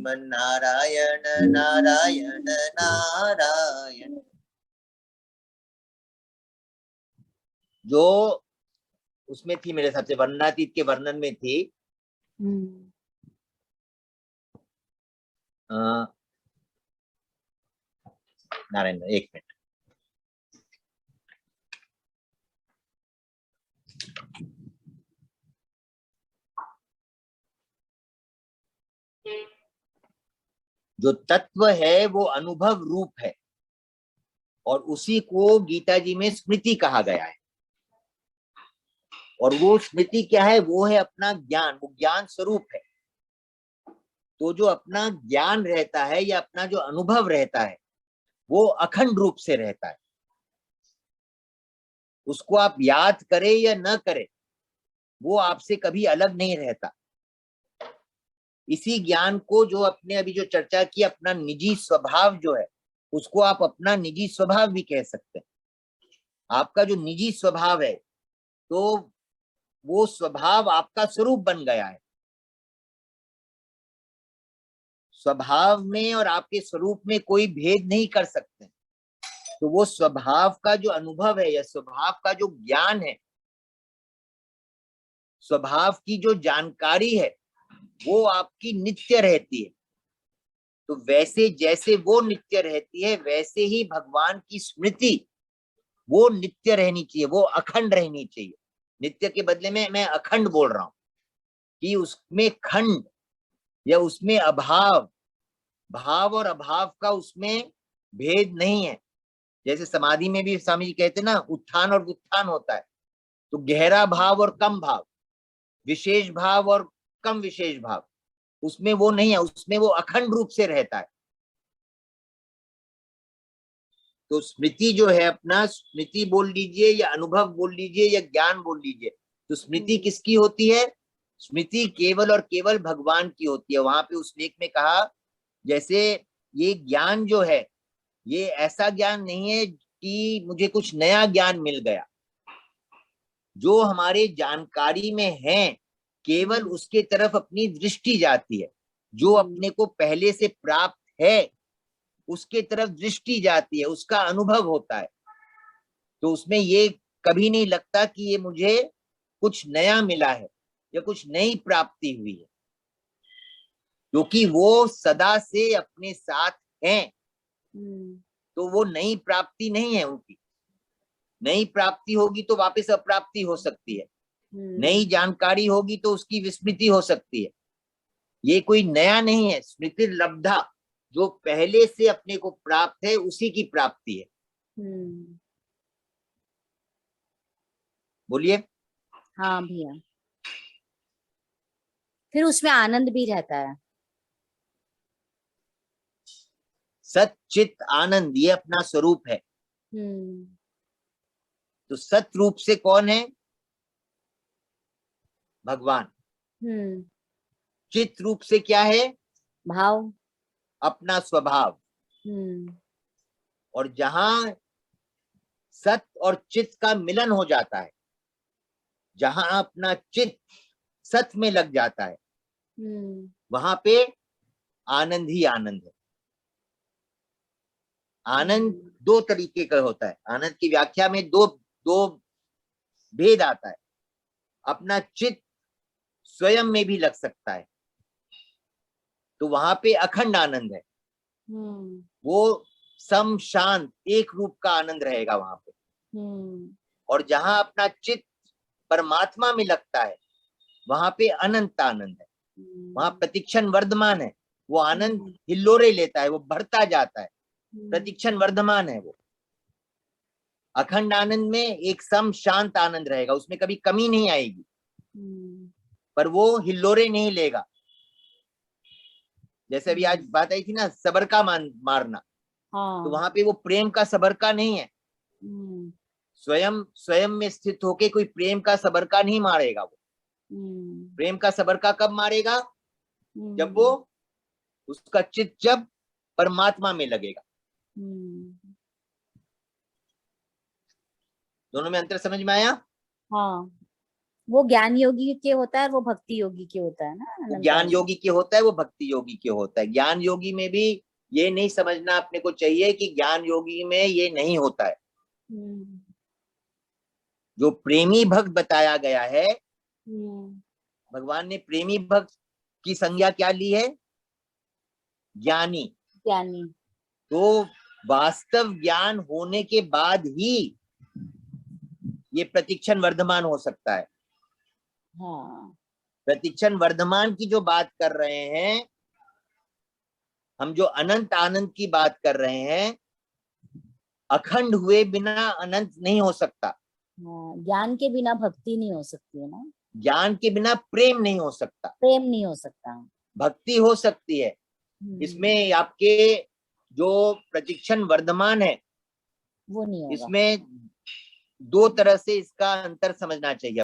श्रीमन्नारायण नारायण नारायण। जो उसमें थी मेरे हिसाब से वर्णनातीत के वर्णन में थी, नारायण, एक मिनट, जो तत्व है वो अनुभव रूप है और उसी को गीता जी में स्मृति कहा गया है। और वो स्मृति क्या है? वो है अपना ज्ञान, वो ज्ञान स्वरूप है। तो जो अपना ज्ञान रहता है या अपना जो अनुभव रहता है वो अखंड रूप से रहता है। उसको आप याद करें या न करें, वो आपसे कभी अलग नहीं रहता। इसी ज्ञान को जो अपने अभी जो चर्चा की, अपना निजी स्वभाव जो है, उसको आप अपना निजी स्वभाव भी कह सकते हैं। आपका जो निजी स्वभाव है, तो वो स्वभाव आपका स्वरूप बन गया है। स्वभाव में और आपके स्वरूप में कोई भेद नहीं कर सकते। तो वो स्वभाव का जो अनुभव है या स्वभाव का जो ज्ञान है, स्वभाव की जो जानकारी है, वो आपकी नित्य रहती है। तो वैसे जैसे वो नित्य रहती है, वैसे ही भगवान की स्मृति वो नित्य रहनी चाहिए, वो अखंड रहनी चाहिए। नित्य के बदले में मैं अखंड बोल रहा हूं कि उसमें खंड या उसमें अभाव, भाव और अभाव का उसमें भेद नहीं है। जैसे समाधि में भी स्वामी जी कहते ना, उत्थान और उत्थान होता है, तो गहरा भाव और कम भाव, विशेष भाव और कम विशेष भाव, उसमें वो नहीं है, उसमें वो अखंड रूप से रहता है। तो स्मृति जो है, अपना स्मृति बोल लीजिए या अनुभव बोल लीजिए या ज्ञान बोल लीजिए, तो स्मृति किसकी होती है? स्मृति केवल और केवल भगवान की होती है। वहां पे उस लेख में कहा, जैसे ये ज्ञान जो है, ये ऐसा ज्ञान नहीं है कि मुझे कुछ नया ज्ञान मिल गया। जो हमारे जानकारी में है, केवल उसके तरफ अपनी दृष्टि जाती है। जो अपने को पहले से प्राप्त है, उसके तरफ दृष्टि जाती है, उसका अनुभव होता है। तो उसमें ये कभी नहीं लगता कि ये मुझे कुछ नया मिला है या कुछ नई प्राप्ति हुई है, क्योंकि वो सदा से अपने साथ हैं। तो वो नई प्राप्ति नहीं है उनकी। नई प्राप्ति होगी तो वापस अप्राप्ति हो सकती है, नई जानकारी होगी तो उसकी विस्मृति हो सकती है। ये कोई नया नहीं है। स्मृति लब्धा, जो पहले से अपने को प्राप्त है, उसी की प्राप्ति है। बोलिए। हाँ भैया, फिर उसमें आनंद भी रहता है। सत चित आनंद, ये अपना स्वरूप है। तो सत रूप से कौन है? भगवान। चित रूप से क्या है? भाव, अपना स्वभाव। और जहां सत और चित का मिलन हो जाता है, जहां अपना चित सत में लग जाता है, वहां पे आनंद ही आनंद है। आनंद दो तरीके का होता है। आनंद की व्याख्या में दो दो भेद आता है। अपना चित स्वयं में भी लग सकता है, तो वहां पे अखंड आनंद है। वो सम शांत एक रूप का आनंद रहेगा वहां पे। और जहां अपना चित परमात्मा में लगता है, वहां पे अनंत आनंद है। वहां प्रतिक्षण वर्धमान है। वो आनंद हिल्लोरे लेता है, वो बढ़ता जाता है, प्रतिक्षण वर्धमान है। वो अखंड आनंद में एक सम शांत आनंद रहेगा, उसमें कभी कमी नहीं आएगी, पर वो हिल्लोरे नहीं लेगा। जैसे अभी आज बात आई थी ना, सबर का मारना, तो वहां पे वो प्रेम का सबर का नहीं है। स्वयं स्वयं में स्थित होके कोई प्रेम का सबर का नहीं मारेगा। वो प्रेम का सबर का कब मारेगा? जब वो उसका चित्त जब परमात्मा में लगेगा। दोनों में अंतर समझ में आया? हाँ। वो ज्ञान योगी के होता है और वो भक्ति योगी के होता है ना, वो अनंत ज्ञान आनंद। योगी के होता है, वो भक्ति योगी के होता है। ज्ञान योगी में भी ये नहीं समझना अपने को चाहिए कि ज्ञान योगी में ये नहीं होता है। हम्म, जो प्रेमी भक्त बताया गया है, हम्म, भगवान ने प्रेमी भक्त की संज्ञा क्या ली है? ज्ञानी। ज्ञानी। तो वास्तव ज्ञान होने के बाद ही ये प्रतिक्षण वर्धमान हो सकता है। हाँ, प्रतिक्षण वर्धमान की जो बात कर रहे हैं हम, जो अनंत आनंद की बात कर रहे हैं, अखंड हुए बिना अनंत नहीं हो सकता। हाँ, ज्ञान के बिना भक्ति नहीं हो सकती है ना, ज्ञान के बिना प्रेम नहीं हो सकता। प्रेम नहीं हो सकता। भक्ति हो सकती है। इसमें आपके जो प्रतिक्षण वर्धमान है, वो नहीं होगा। इसमें दो तरह से इसका अंतर समझना चाहिए।